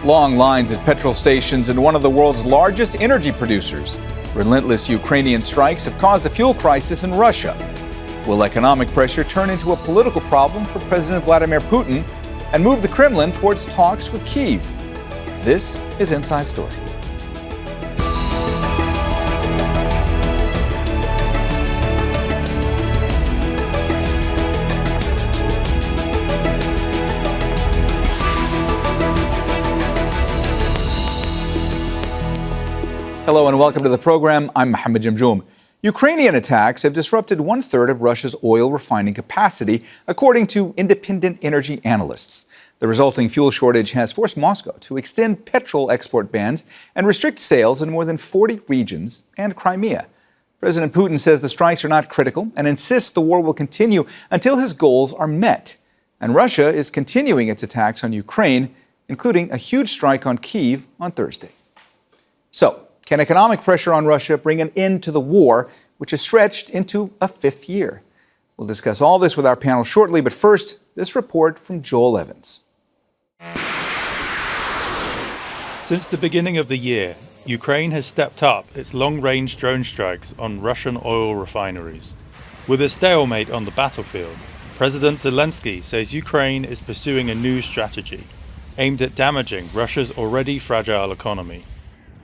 Long lines at petrol stations in one of the world's largest energy producers. Relentless Ukrainian strikes have caused a fuel crisis in Russia. Will economic pressure turn into a political problem for President Vladimir Putin and move the Kremlin towards talks with Kyiv? This is Inside Story. Hello and welcome to the program. I'm Mohammed Jamjoom. Ukrainian attacks have disrupted one-third of Russia's oil refining capacity, according to independent energy analysts. The resulting fuel shortage has forced Moscow to extend petrol export bans and restrict sales in more than 40 regions and Crimea. President Putin says the strikes are not critical and insists the war will continue until his goals are met. And Russia is continuing its attacks on Ukraine, including a huge strike on Kyiv on Thursday. So, can economic pressure on Russia bring an end to the war, which is stretched into a fifth year? We'll discuss all this with our panel shortly, but first, this report from Joel Evans. Since the beginning of the year, Ukraine has stepped up its long-range drone strikes on Russian oil refineries. With a stalemate on the battlefield, President Zelensky says Ukraine is pursuing a new strategy aimed at damaging Russia's already fragile economy.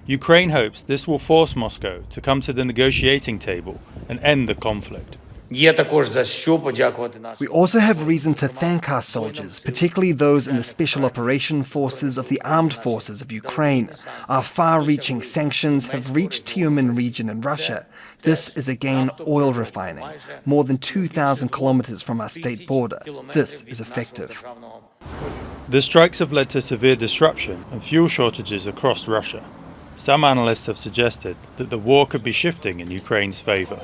Ukraine hopes this will force Moscow to come to the negotiating table and end the conflict. We also have reason to thank our soldiers, particularly those in the Special Operation Forces of the Armed Forces of Ukraine. Our far-reaching sanctions have reached Tyumen region in Russia. This is again oil refining, more than 2,000 kilometers from our state border. This is effective. The strikes have led to severe disruption and fuel shortages across Russia. Some analysts have suggested that the war could be shifting in Ukraine's favor.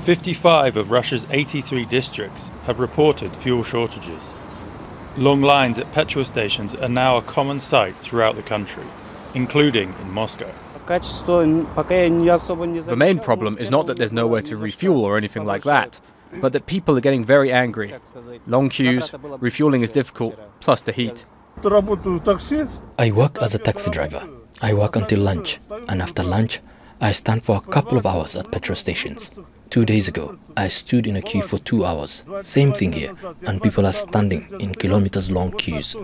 55 of Russia's 83 districts have reported fuel shortages. Long lines at petrol stations are now a common sight throughout the country, including in Moscow. The main problem is not that there's nowhere to refuel or anything like that, but that people are getting very angry. Long queues, refueling is difficult, plus the heat. I work as a taxi driver. I work until lunch, and after lunch, I stand for a couple of hours at petrol stations. 2 days ago, I stood in a queue for 2 hours. Same thing here, and people are standing in kilometers-long queues.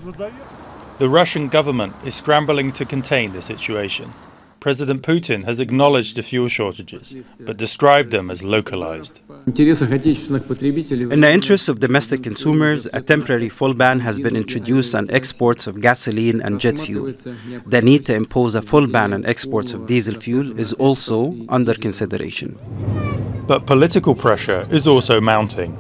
The Russian government is scrambling to contain the situation. President Putin has acknowledged the fuel shortages, but described them as localized. In the interests of domestic consumers, a temporary full ban has been introduced on exports of gasoline and jet fuel. The need to impose a full ban on exports of diesel fuel is also under consideration. But political pressure is also mounting.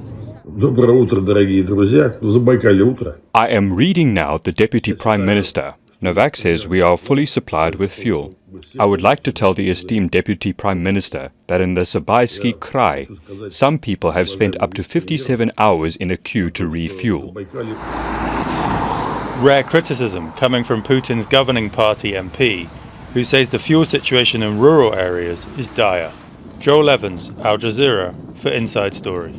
I am reading now the Deputy Prime Minister. Novak says we are fully supplied with fuel. I would like to tell the esteemed Deputy Prime Minister that in the Zabaysky Krai, some people have spent up to 57 hours in a queue to refuel. Rare criticism coming from Putin's governing party MP, who says the fuel situation in rural areas is dire. Joel Evans, Al Jazeera, for Inside Story.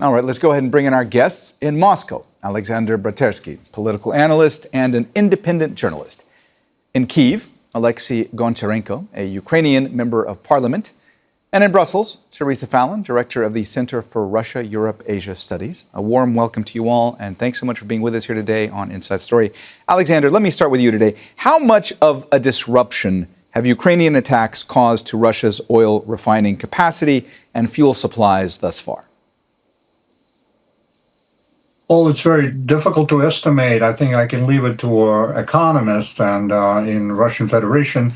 All right, let's go ahead and bring in our guests in Moscow. Alexander Bratersky, political analyst and an independent journalist. In Kyiv, Oleksiy Goncharenko, a Ukrainian member of parliament. And in Brussels, Theresa Fallon, director of the Center for Russia-Europe-Asia Studies. A warm welcome to you all, and thanks so much for being with us here today on Inside Story. Alexander, let me start with you today. How much of a disruption have Ukrainian attacks caused to Russia's oil refining capacity and fuel supplies thus far? Well, it's very difficult to estimate. I think I can leave it to economists and in Russian Federation.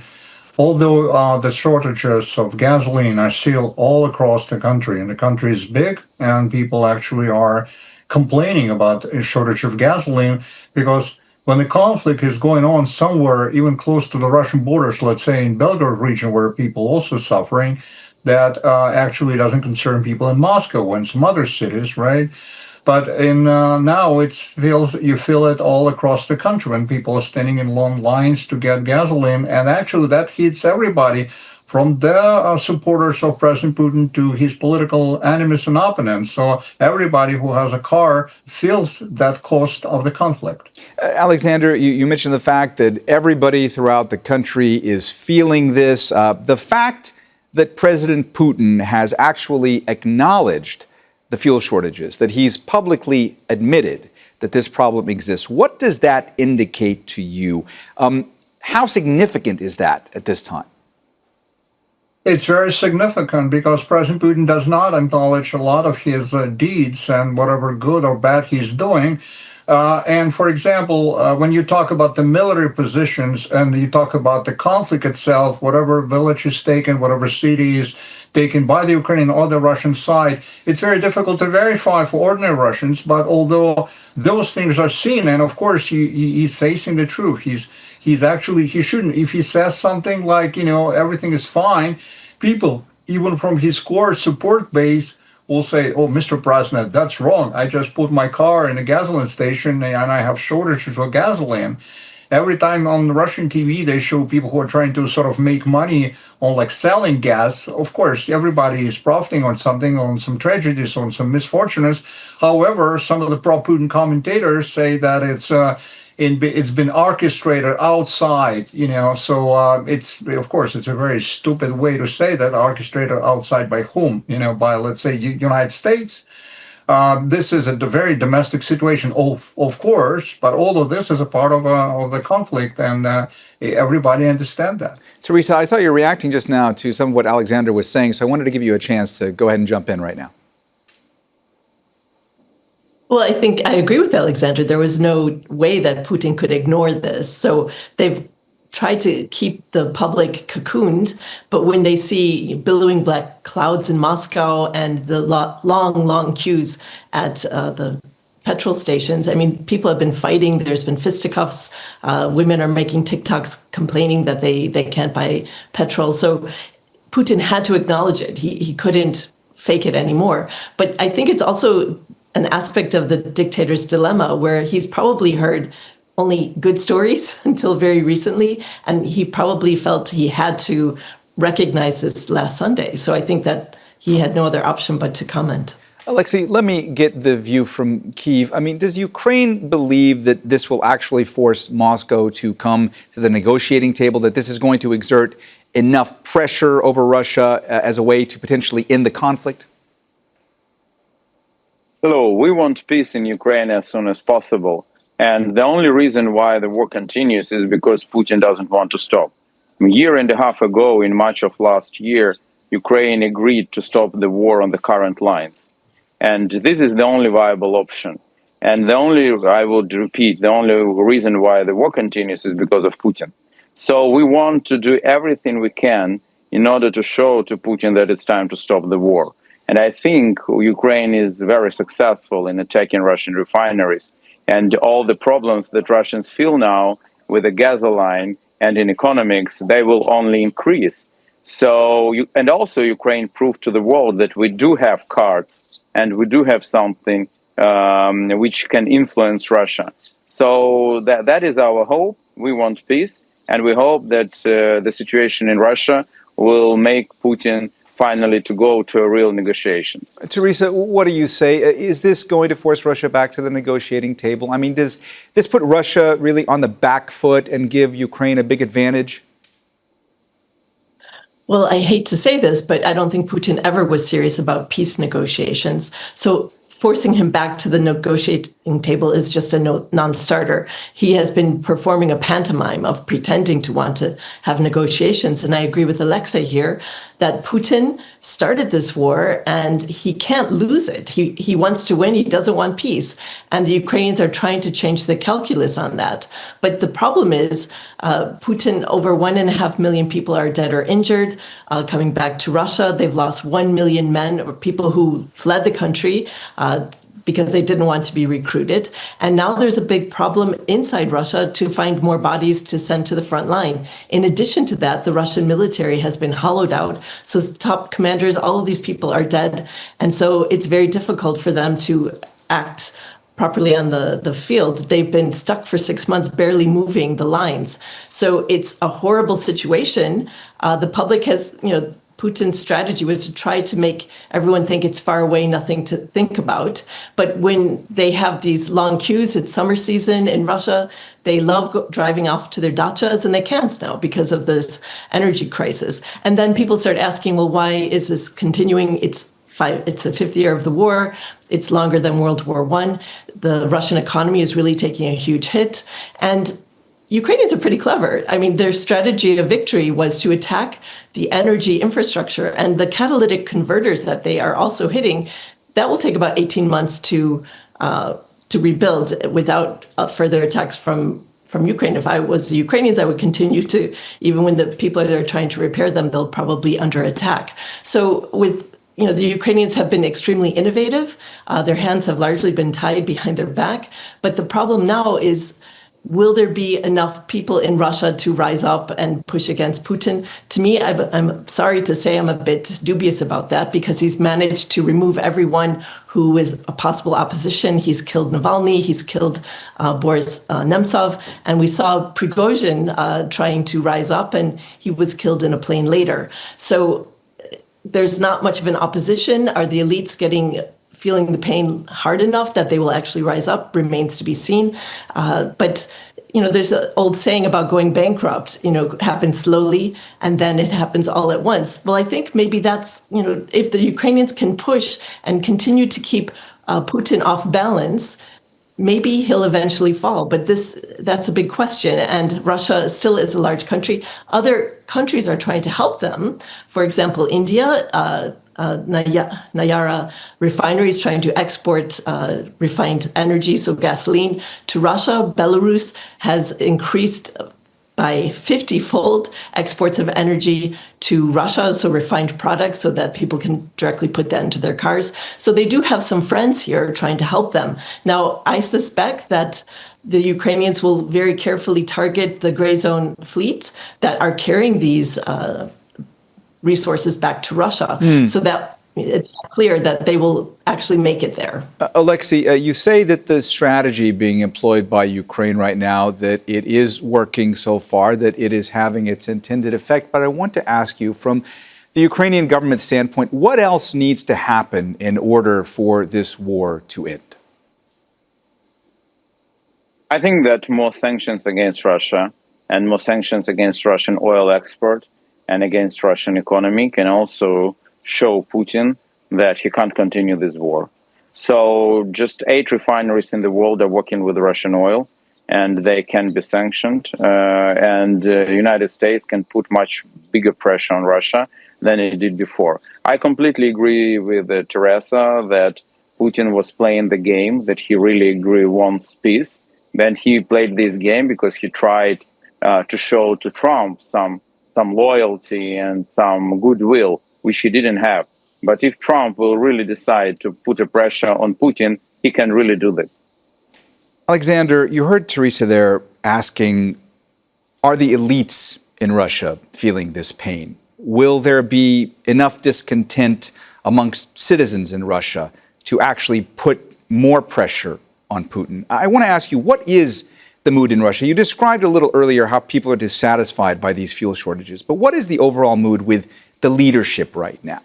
Although the shortages of gasoline are still all across the country, and the country is big, and people actually are complaining about a shortage of gasoline, because when the conflict is going on somewhere even close to the Russian borders, let's say in Belgorod region, where people are also suffering, that actually doesn't concern people in Moscow and some other cities, right? But in now you feel it all across the country when people are standing in long lines to get gasoline, and actually that hits everybody from the supporters of President Putin to his political enemies and opponents. So everybody who has a car feels that cost of the conflict. Alexander, you mentioned the fact that everybody throughout the country is feeling this. The fact that President Putin has actually acknowledged the fuel shortages, that he's publicly admitted that this problem exists, what does that indicate to you? How significant is that at this time? It's very significant because President Putin does not acknowledge a lot of his deeds and whatever good or bad he's doing. And for example, when you talk about the military positions and you talk about the conflict itself, whatever village is taken, whatever city is taken by the Ukrainian or the Russian side, it's very difficult to verify for ordinary Russians. But although those things are seen, and of course he's facing the truth, he shouldn't. If he says something like, everything is fine, people, even from his core support base, will say, oh, Mr. President, that's wrong. I just put my car in a gasoline station and I have shortages of gasoline. Every time on Russian TV, they show people who are trying to sort of make money on selling gas. Of course, everybody is profiting on something, on some tragedies, on some misfortunes. However, some of the pro-Putin commentators say that it's been orchestrated outside, so it's a very stupid way to say that. Orchestrated outside by whom? By, let's say, United States. This is a very domestic situation, of course, but all of this is a part of the conflict, and everybody understands that. Theresa, I saw you reacting just now to some of what Alexander was saying, so I wanted to give you a chance to go ahead and jump in right now. Well, I think I agree with Alexander. There was no way that Putin could ignore this. So they've tried to keep the public cocooned, but when they see billowing black clouds in Moscow and the long queues at the petrol stations, people have been fighting. There's been fisticuffs. Women are making TikToks complaining that they can't buy petrol. So Putin had to acknowledge it. He couldn't fake it anymore. But I think it's also an aspect of the dictator's dilemma where he's probably heard only good stories until very recently, and he probably felt he had to recognize this last Sunday. So I think that he had no other option but to comment. Oleksiy, let me get the view from Kyiv. Does Ukraine believe that this will actually force Moscow to come to the negotiating table, that this is going to exert enough pressure over Russia as a way to potentially end the conflict? Hello, we want peace in Ukraine as soon as possible. And the only reason why the war continues is because Putin doesn't want to stop. A year and a half ago, in March of last year, Ukraine agreed to stop the war on the current lines. And this is the only viable option. And I would repeat, the only reason why the war continues is because of Putin. So we want to do everything we can in order to show to Putin that it's time to stop the war. And I think Ukraine is very successful in attacking Russian refineries. And all the problems that Russians feel now with the gasoline and in economics, they will only increase. And also Ukraine proved to the world that we do have cards and we do have something which can influence Russia. So that is our hope. We want peace. And we hope that the situation in Russia will make Putin finally to go to a real negotiations. Theresa, what do you say? Is this going to force Russia back to the negotiating table? Does this put Russia really on the back foot and give Ukraine a big advantage? Well, I hate to say this, but I don't think Putin ever was serious about peace negotiations. So forcing him back to the negotiating table is just a non-starter. He has been performing a pantomime of pretending to want to have negotiations. And I agree with Oleksiy here that Putin started this war and he can't lose it. He wants to win. He doesn't want peace. And the Ukrainians are trying to change the calculus on that. But the problem is Putin, over 1.5 million people are dead or injured coming back to Russia. They've lost 1 million men or people who fled the country because they didn't want to be recruited. And now there's a big problem inside Russia to find more bodies to send to the front line. In addition to that, the Russian military has been hollowed out. So top commanders, all of these people are dead. And so it's very difficult for them to act properly on the field, they've been stuck for 6 months, barely moving the lines. So it's a horrible situation. The public has, Putin's strategy was to try to make everyone think it's far away, nothing to think about. But when they have these long queues, it's summer season in Russia, they love driving off to their dachas, and they can't now because of this energy crisis. And then people start asking, well, why is this continuing? It's the fifth year of the war. It's longer than World War I. The Russian economy is really taking a huge hit. And Ukrainians are pretty clever. I mean, their strategy of victory was to attack the energy infrastructure, and the catalytic converters that they are also hitting, that will take about 18 months to rebuild without further attacks from Ukraine. If I was the Ukrainians, I would continue to, even when the people are there trying to repair them, they'll probably be under attack. So the Ukrainians have been extremely innovative. Their hands have largely been tied behind their back. But the problem now is, will there be enough people in Russia to rise up and push against Putin? To me, I'm sorry to say I'm a bit dubious about that, because he's managed to remove everyone who is a possible opposition. He's killed Navalny, he's killed Boris Nemtsov, and we saw Prigozhin trying to rise up, and he was killed in a plane later. So there's not much of an opposition. Are the elites feeling the pain hard enough that they will actually rise up? Remains to be seen. But there's an old saying about going bankrupt, happens slowly and then it happens all at once. Well, I think maybe that's, if the Ukrainians can push and continue to keep Putin off balance, maybe he'll eventually fall. But that's a big question. And Russia still is a large country. Other countries are trying to help them. For example, India, Nayara Refineries trying to export refined energy, so gasoline, to Russia. Belarus has increased by 50-fold exports of energy to Russia, so refined products, so that people can directly put that into their cars. So they do have some friends here trying to help them. Now, I suspect that the Ukrainians will very carefully target the gray zone fleets that are carrying these resources back to Russia, so that it's clear that they will actually make it there. Oleksiy, you say that the strategy being employed by Ukraine right now, that it is working so far, that it is having its intended effect. But I want to ask you, from the Ukrainian government standpoint, what else needs to happen in order for this war to end? I think that more sanctions against Russia and more sanctions against Russian oil export and against Russian economy can also show Putin that he can't continue this war. So just 8 refineries in the world are working with Russian oil, and they can be sanctioned. And the United States can put much bigger pressure on Russia than it did before. I completely agree with Theresa that Putin was playing the game, that he really wants peace. Then he played this game because he tried to show to Trump some loyalty and some goodwill, which he didn't have. But if Trump will really decide to put a pressure on Putin, he can really do this. Alexander, you heard Theresa there asking, are the elites in Russia feeling this pain? Will there be enough discontent amongst citizens in Russia to actually put more pressure on Putin? I want to ask you, what is the mood in Russia? You described a little earlier how people are dissatisfied by these fuel shortages, but what is the overall mood with the leadership right now?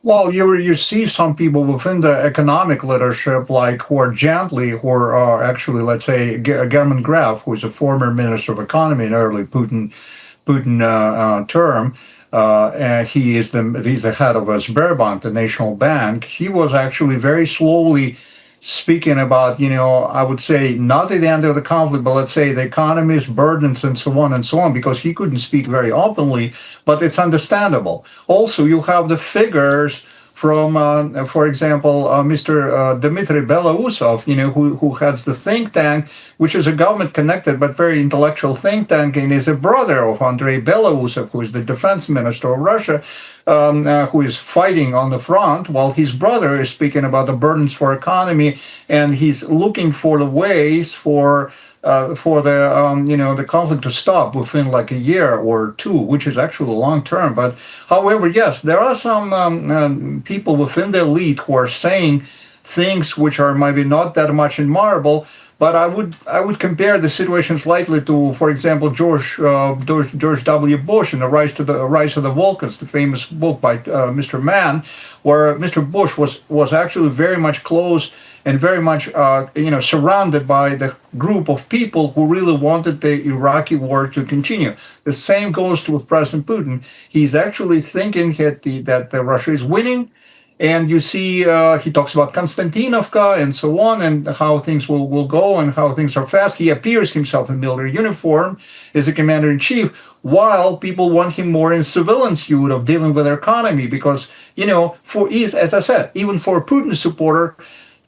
Well, you see some people within the economic leadership, like who are actually, let's say, German Graf, who is a former Minister of Economy in early Putin term. He's the head of Sberbank, the national bank. He was actually very slowly speaking about, I would say not at the end of the conflict, but let's say the economy's burdens and so on, because he couldn't speak very openly, but it's understandable. Also, you have the figures from, for example, Mr. Dmitry Belousov, who heads the think tank, which is a government-connected but very intellectual think tank, and is a brother of Andrei Belousov, who is the defense minister of Russia, who is fighting on the front, while his brother is speaking about the burdens for economy, and he's looking for the ways for the conflict to stop within like a year or two, which is actually long term. But however, yes, there are some people within the elite who are saying things which are maybe not that much admirable. But I would compare the situation slightly to, for example, George W. Bush and the Rise of the Vulcans, the famous book by Mr. Mann, where Mr. Bush was actually very much close and very much surrounded by the group of people who really wanted the Iraqi war to continue. The same goes with President Putin. He's actually thinking that Russia is winning. And you see, he talks about Konstantinovka and so on, and how things will go and how things are fast. He appears himself in military uniform as a commander-in-chief, while people want him more in civilian suit of dealing with their economy. Because, as I said, even for a Putin supporter,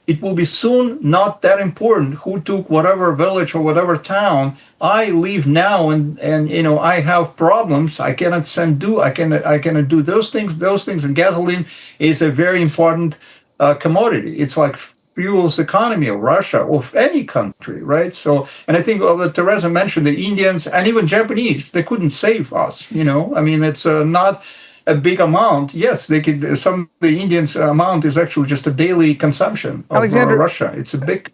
it will be soon not that important who took whatever village or whatever town. I leave now, and I have problems. I cannot I cannot do those things. And gasoline is a very important commodity. It's like fuels the economy of Russia, of any country, right? So, and I think Theresa mentioned the Indians and even Japanese. They couldn't save us. I mean, it's not a big amount. Yes, they could. The Indians' amount is actually just a daily consumption of Russia. It's a big.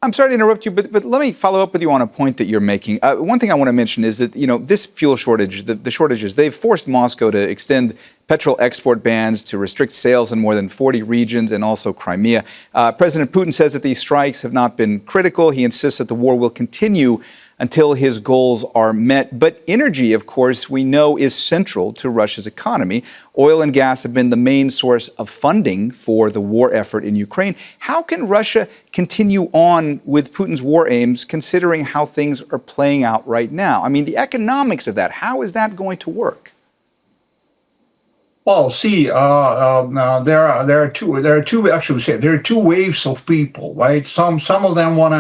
I'm sorry to interrupt you, but let me follow up with you on a point that you're making. One thing I want to mention is that this fuel shortage, the shortages, they've forced Moscow to extend petrol export bans, to restrict sales in more than 40 regions and also Crimea. President Putin says that these strikes have not been critical. He insists that the war will continue until his goals are met. But energy, of course, we know is central to Russia's economy. Oil and gas have been the main source of funding for the war effort in Ukraine. How can Russia continue on with Putin's war aims, considering how things are playing out right now? I mean, the economics of that, how is that going to work? Well, see, there are two waves of people, right? Some of them want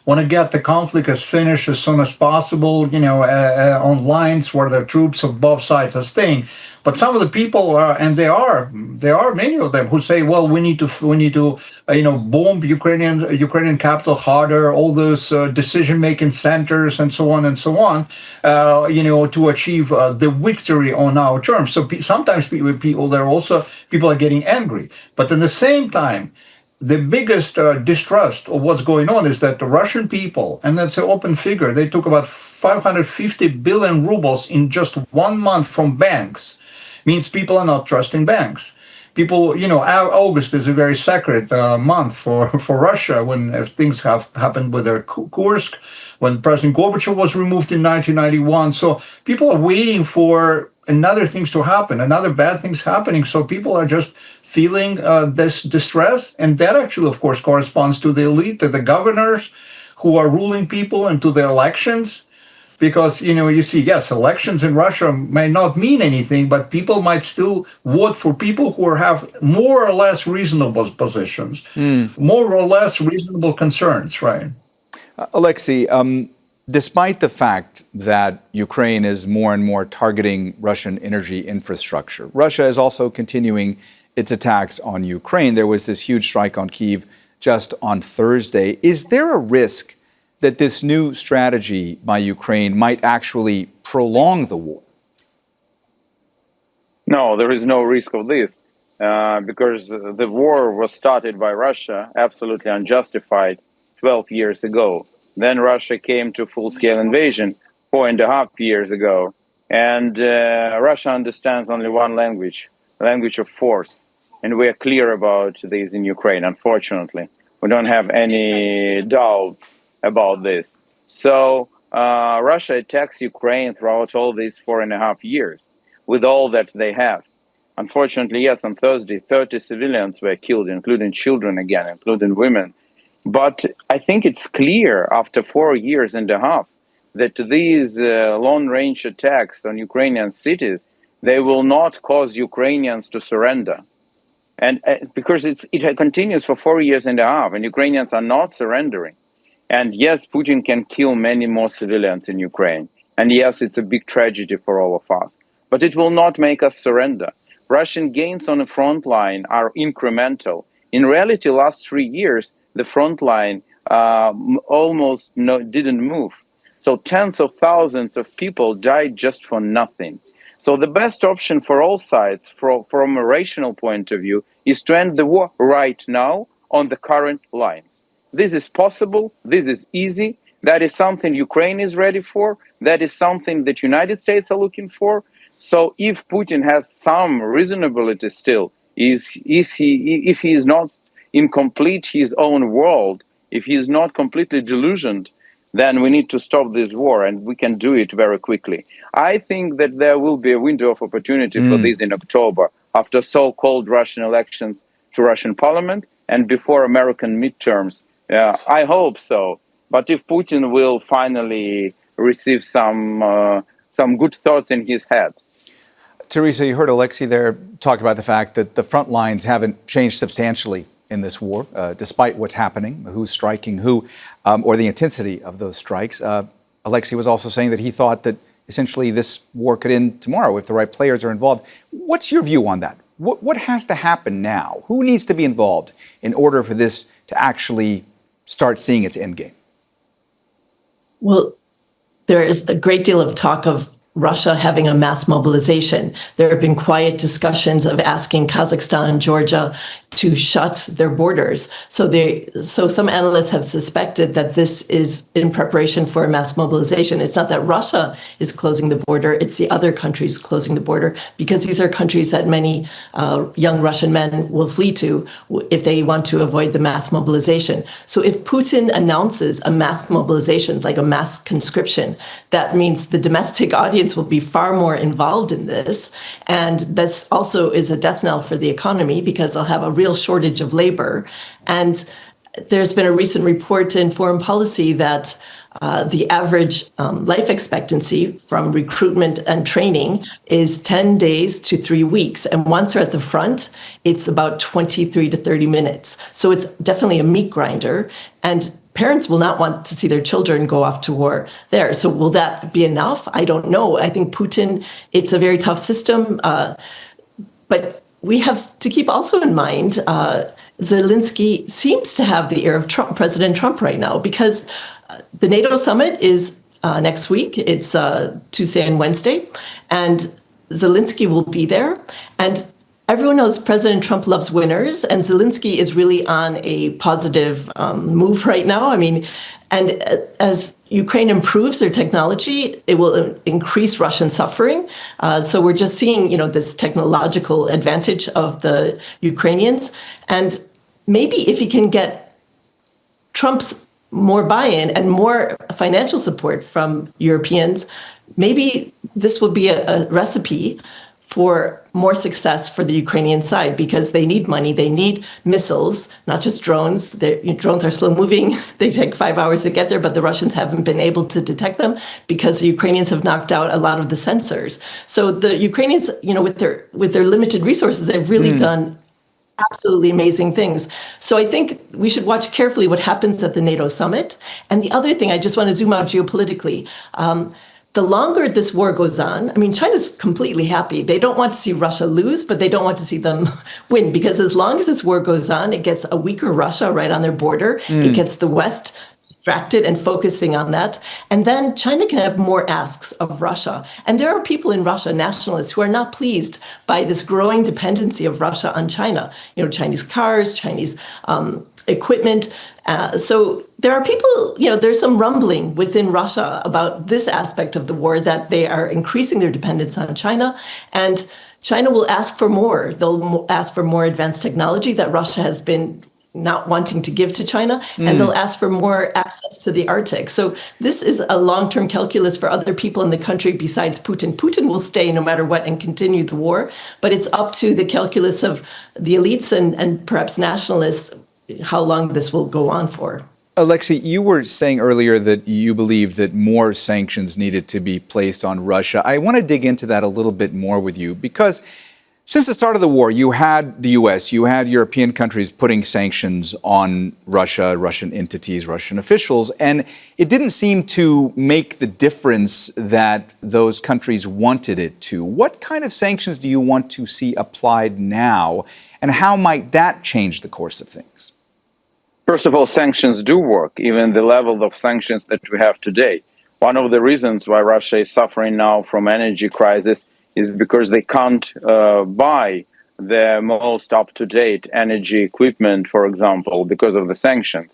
to get the conflict as finished as soon as possible, on lines where the troops of both sides are staying. But some of the people and there are many of them who say, well, we need to bomb Ukrainian capital harder, all those decision-making centers and so on, to achieve the victory on our terms. So sometimes people are getting angry, but at the same time, the biggest distrust of what's going on is that the Russian people, and that's an open figure, they took about 550 billion rubles in just 1 month from banks. Means people are not trusting banks. People, August is a very sacred month for Russia, when things have happened with their Kursk, when President Gorbachev was removed in 1991. So people are waiting for another things to happen, another bad things happening. So people are just feeling this distress. And that actually, of course, corresponds to the elite, to the governors who are ruling people, and to the elections. Because, you see, yes, elections in Russia may not mean anything, but people might still vote for people who have more or less reasonable positions, more or less reasonable concerns, right? Oleksiy, despite the fact that Ukraine is more and more targeting Russian energy infrastructure, Russia is also continuing its attacks on Ukraine. There was this huge strike on Kyiv just on Thursday. Is there a risk that this new strategy by Ukraine might actually prolong the war? No, there is no risk of this, because the war was started by Russia, absolutely unjustified, 12 years ago. Then Russia came to full-scale invasion 4.5 years ago. And Russia understands only one language of force. And we are clear about this in Ukraine, unfortunately. We don't have any doubt about this. So Russia attacks Ukraine throughout all these 4.5 years with all that they have. Unfortunately, yes, on Thursday, 30 civilians were killed, including children again, including women. But I think it's clear after 4.5 years that these long-range attacks on Ukrainian cities, they will not cause Ukrainians to surrender. And because it continues for 4.5 years, and Ukrainians are not surrendering. And yes, Putin can kill many more civilians in Ukraine. And yes, it's a big tragedy for all of us. But it will not make us surrender. Russian gains on the front line are incremental. In reality, last 3 years, the front line almost didn't move. So tens of thousands of people died just for nothing. So the best option for all sides, from a rational point of view, is to end the war right now, on the current lines. This is possible. This is easy. That is something Ukraine is ready for. That is something that United States are looking for. So if Putin has some reasonability still, if he is not in complete his own world, if he is not completely delusioned, then we need to stop this war, and we can do it very quickly. I think that there will be a window of opportunity for this in October, after so-called Russian elections to Russian parliament and before American midterms. I hope so. But if Putin will finally receive some good thoughts in his head. Theresa, you heard Oleksiy there talk about the fact that the front lines haven't changed substantially in this war, despite what's happening, who's striking who, or the intensity of those strikes. Oleksiy was also saying that he thought that essentially this war could end tomorrow if the right players are involved. What's your view on that? What has to happen now? Who needs to be involved in order for this to actually start seeing its end game? Well, there is a great deal of talk of Russia having a mass mobilization. There have been quiet discussions of asking Kazakhstan and Georgia to shut their borders. So some analysts have suspected that this is in preparation for a mass mobilization. It's not that Russia is closing the border, it's the other countries closing the border, because these are countries that many young Russian men will flee to if they want to avoid the mass mobilization. So if Putin announces a mass mobilization, like a mass conscription, that means the domestic audience will be far more involved in this. And this also is a death knell for the economy, because they'll have a real shortage of labor. And there's been a recent report in Foreign Policy that the average life expectancy from recruitment and training is 10 days to 3 weeks. And once they're at the front, it's about 23 to 30 minutes. So it's definitely a meat grinder. And parents will not want to see their children go off to war there. So will that be enough? I don't know. I think Putin, it's a very tough system. But we have to keep also in mind, Zelensky seems to have the ear of President Trump right now, because the NATO summit is next week. It's Tuesday and Wednesday. And Zelensky will be there. And everyone knows President Trump loves winners, and Zelensky is really on a positive move right now. I mean, and as Ukraine improves their technology, it will increase Russian suffering. So we're just seeing, this technological advantage of the Ukrainians. And maybe if he can get Trump's more buy-in and more financial support from Europeans, maybe this will be a recipe for more success for the Ukrainian side, because they need money, they need missiles, not just drones. Drones are slow moving, they take 5 hours to get there, but the Russians haven't been able to detect them because the Ukrainians have knocked out a lot of the sensors. So the Ukrainians, with their limited resources, they've really done absolutely amazing things. So I think we should watch carefully what happens at the NATO summit. And the other thing, I just want to zoom out geopolitically. The longer this war goes on, China's completely happy. They don't want to see Russia lose, but they don't want to see them win, because as long as this war goes on, it gets a weaker Russia right on their border. It gets the West distracted and focusing on that. And then China can have more asks of Russia. And there are people in Russia, nationalists, who are not pleased by this growing dependency of Russia on China. Chinese cars, Chinese equipment. So there are people, there's some rumbling within Russia about this aspect of the war, that they are increasing their dependence on China. And China will ask for more. They'll ask for more advanced technology that Russia has been not wanting to give to China, and they'll ask for more access to the Arctic. So this is a long-term calculus for other people in the country besides Putin. Putin will stay no matter what and continue the war, but it's up to the calculus of the elites and perhaps nationalists how long this will go on for. Oleksiy, you were saying earlier that you believe that more sanctions needed to be placed on Russia. I want to dig into that a little bit more with you, because since the start of the war, you had the U.S., you had European countries putting sanctions on Russia, Russian entities, Russian officials, and it didn't seem to make the difference that those countries wanted it to. What kind of sanctions do you want to see applied now, and how might that change the course of things? First of all, sanctions do work, even the level of sanctions that we have today. One of the reasons why Russia is suffering now from energy crisis is because they can't buy the most up-to-date energy equipment, for example, because of the sanctions.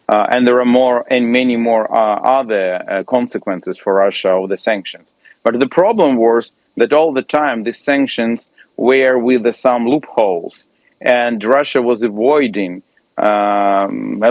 And there are many more other consequences for Russia of the sanctions. But the problem was that all the time these sanctions were with some loopholes, and Russia was avoiding a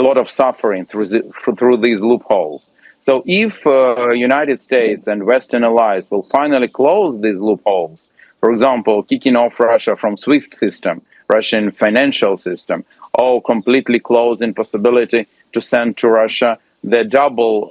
lot of suffering through these loopholes. So if United States and Western allies will finally close these loopholes, for example, kicking off Russia from SWIFT system, Russian financial system, or completely closing possibility to send to Russia the double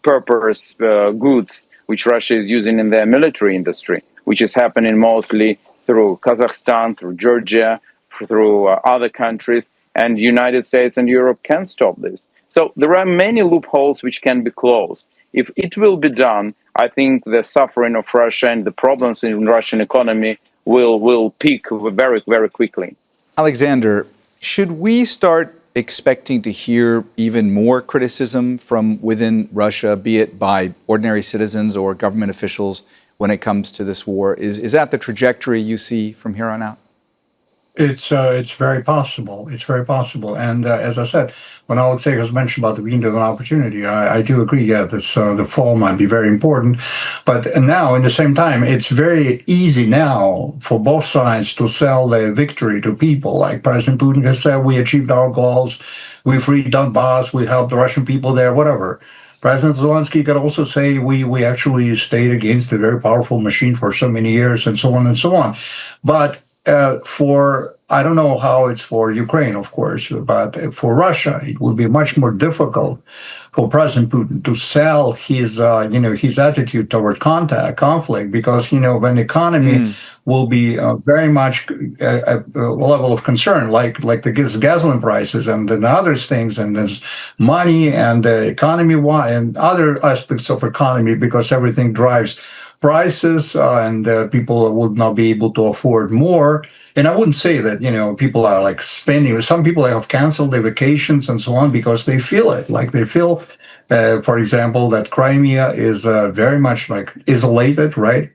purpose goods which Russia is using in their military industry, which is happening mostly through Kazakhstan, through Georgia, through other countries, and United States and Europe can stop this. So there are many loopholes which can be closed. If it will be done, I think the suffering of Russia and the problems in the Russian economy will peak very, very quickly. Alexander, should we start expecting to hear even more criticism from within Russia, be it by ordinary citizens or government officials, when it comes to this war? Is that the trajectory you see from here on out? It's very possible. It's very possible. And as I said, when Oleksiy has mentioned about the window of opportunity, I do agree. Yeah, this the fall might be very important. But now, in the same time, it's very easy now for both sides to sell their victory to people. Like President Putin has said, we achieved our goals, we freed Donbass, we helped the Russian people there, whatever. President Zelensky could also say we actually stayed against a very powerful machine for so many years, and so on and so on. But I don't know how it's for Ukraine, of course, but for Russia, it would be much more difficult for President Putin to sell his attitude toward conflict, because, when the economy will be very much a level of concern, like the gasoline prices and then other things, and there's money and the economy and other aspects of economy, because everything drives prices, and people would not be able to afford more. And I wouldn't say that, people are like spending. Some people have canceled their vacations and so on because they feel it. Like they feel, for example, that Crimea is very much like isolated, right?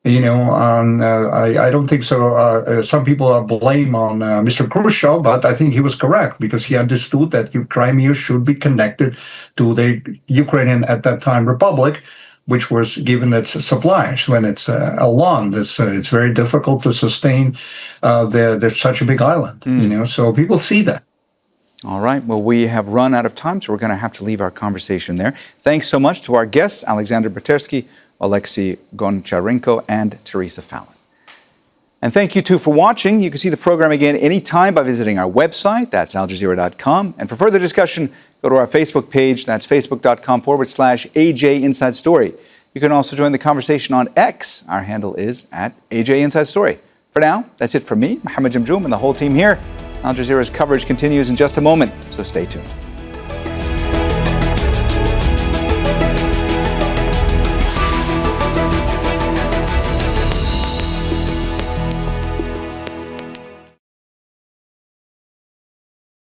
I don't think so. Some people blame on Mr. Khrushchev, but I think he was correct, because he understood that Crimea should be connected to the Ukrainian, at that time, Republic, which was given its supplies. When it's alone, it's very difficult to sustain there's such a big island, so people see that. All right, well, we have run out of time, so we're going to have to leave our conversation there. Thanks so much to our guests, Alexander Bratersky, Oleksiy Goncharenko, and Theresa Fallon. And thank you, too, for watching. You can see the program again anytime by visiting our website. That's aljazeera.com. And for further discussion, go to our Facebook page. That's facebook.com/AJ Inside Story. You can also join the conversation on X. Our handle is @AJ Inside Story. For now, that's it from me, Mohammed Jamjoom, and the whole team here. Al Jazeera's coverage continues in just a moment, so stay tuned.